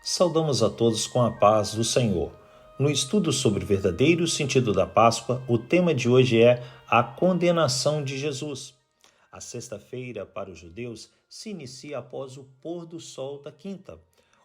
Saudamos a todos com a paz do Senhor. No estudo sobre o verdadeiro sentido da Páscoa, o tema de hoje é a condenação de Jesus. A sexta-feira, para os judeus, se inicia após o pôr do sol da quinta.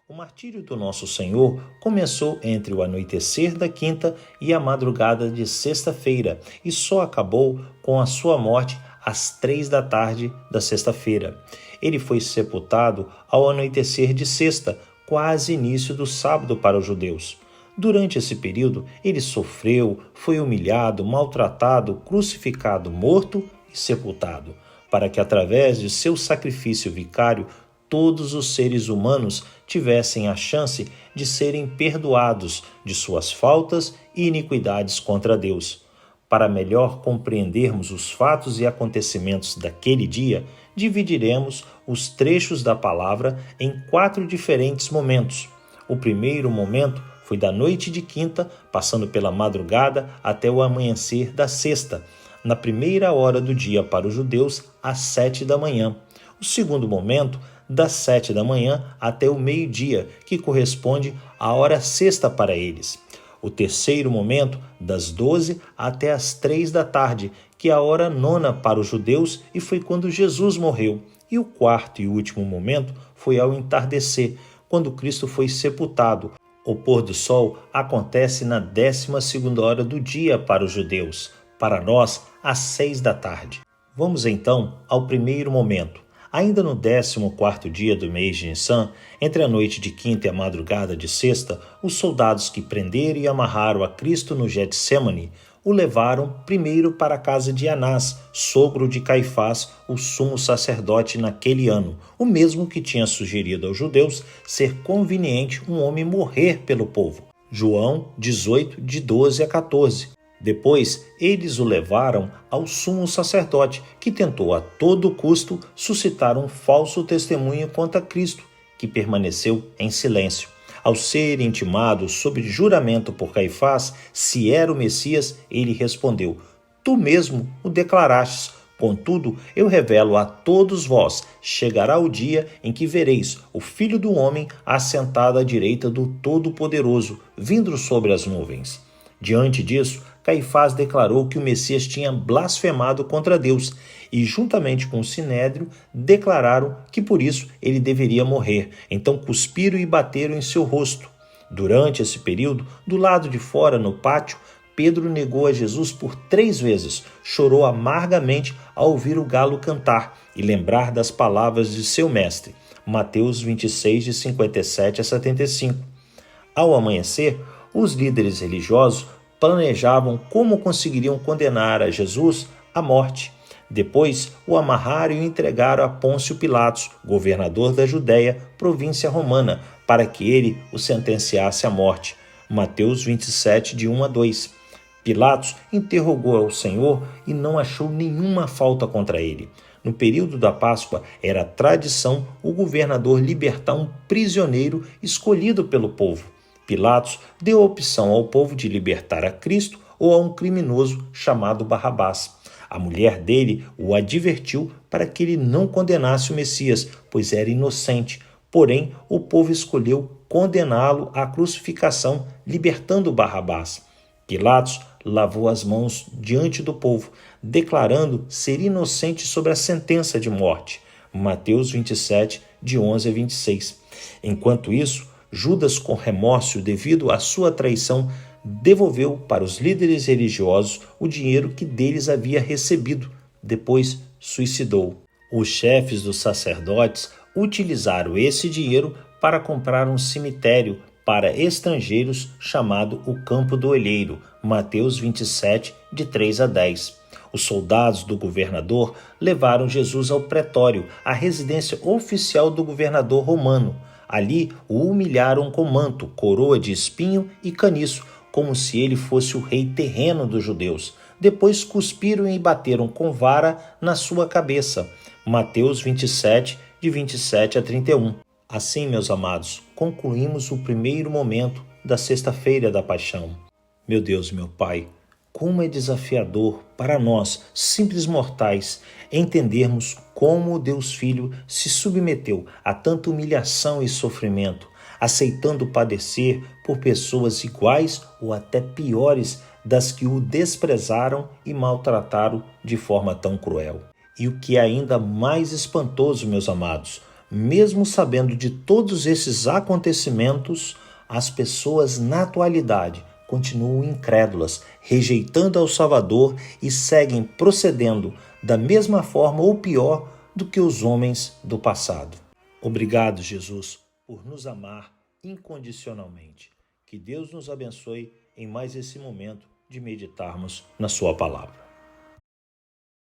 O martírio do nosso Senhor começou entre o anoitecer da quinta e a madrugada de sexta-feira e só acabou com a sua morte às 3 da tarde da sexta-feira. Ele foi sepultado ao anoitecer de sexta, quase início do sábado para os judeus. Durante esse período, ele sofreu, foi humilhado, maltratado, crucificado, morto e sepultado, para que através de seu sacrifício vicário, todos os seres humanos tivessem a chance de serem perdoados de suas faltas e iniquidades contra Deus. Para melhor compreendermos os fatos e acontecimentos daquele dia, dividiremos os trechos da palavra em 4 diferentes momentos. O primeiro momento foi da noite de quinta, passando pela madrugada até o amanhecer da sexta, na primeira hora do dia para os judeus, às 7 da manhã. O segundo momento, das 7 da manhã até o meio-dia, que corresponde à hora sexta para eles. O terceiro momento, das 12 até as 3 da tarde, que é a hora nona para os judeus e foi quando Jesus morreu. E o quarto e último momento foi ao entardecer, quando Cristo foi sepultado. O pôr do sol acontece na 12ª hora do dia para os judeus, para nós, às 6 da tarde. Vamos então ao primeiro momento. Ainda no 14º dia do mês de Nissan, entre a noite de quinta e a madrugada de sexta, os soldados que prenderam e amarraram a Cristo no Getsemane o levaram primeiro para a casa de Anás, sogro de Caifás, o sumo sacerdote naquele ano, o mesmo que tinha sugerido aos judeus ser conveniente um homem morrer pelo povo. João 18, de 12 a 14. Depois, eles o levaram ao sumo sacerdote, que tentou a todo custo suscitar um falso testemunho contra Cristo, que permaneceu em silêncio. Ao ser intimado sob juramento por Caifás se era o Messias, ele respondeu: Tu mesmo o declarastes. Contudo, eu revelo a todos vós, chegará o dia em que vereis o Filho do Homem assentado à direita do Todo-Poderoso, vindo sobre as nuvens. Diante disso, Caifás declarou que o Messias tinha blasfemado contra Deus e, juntamente com o Sinédrio, declararam que por isso ele deveria morrer. Então cuspiram e bateram em seu rosto. Durante esse período, do lado de fora, no pátio, Pedro negou a Jesus por 3 vezes, chorou amargamente ao ouvir o galo cantar e lembrar das palavras de seu mestre. Mateus 26, de 57 a 75. Ao amanhecer, os líderes religiosos planejavam como conseguiriam condenar a Jesus à morte. Depois, o amarraram e o entregaram a Pôncio Pilatos, governador da Judéia, província romana, para que ele o sentenciasse à morte. Mateus 27, de 1 a 2. Pilatos interrogou ao Senhor e não achou nenhuma falta contra ele. No período da Páscoa, era tradição o governador libertar um prisioneiro escolhido pelo povo. Pilatos deu a opção ao povo de libertar a Cristo ou a um criminoso chamado Barrabás. A mulher dele o advertiu para que ele não condenasse o Messias, pois era inocente. Porém, o povo escolheu condená-lo à crucificação, libertando Barrabás. Pilatos lavou as mãos diante do povo, declarando ser inocente sobre a sentença de morte. Mateus 27, de 11 a 26. Enquanto isso, Judas, com remorso devido à sua traição, devolveu para os líderes religiosos o dinheiro que deles havia recebido. Depois suicidou. Os chefes dos sacerdotes utilizaram esse dinheiro para comprar um cemitério para estrangeiros chamado o Campo do Olheiro, Mateus 27, de 3 a 10. Os soldados do governador levaram Jesus ao pretório, a residência oficial do governador romano. Ali o humilharam com manto, coroa de espinho e caniço, como se ele fosse o rei terreno dos judeus. Depois cuspiram e bateram com vara na sua cabeça. Mateus 27, de 27 a 31. Assim, meus amados, concluímos o primeiro momento da sexta-feira da paixão. Meu Deus, meu Pai, como é desafiador para nós, simples mortais, entendermos como o Deus Filho se submeteu a tanta humilhação e sofrimento, aceitando padecer por pessoas iguais ou até piores das que o desprezaram e maltrataram de forma tão cruel. E o que é ainda mais espantoso, meus amados, mesmo sabendo de todos esses acontecimentos, as pessoas na atualidade continuam incrédulas, rejeitando ao Salvador e seguem procedendo da mesma forma ou pior do que os homens do passado. Obrigado, Jesus, por nos amar incondicionalmente. Que Deus nos abençoe em mais esse momento de meditarmos na sua palavra.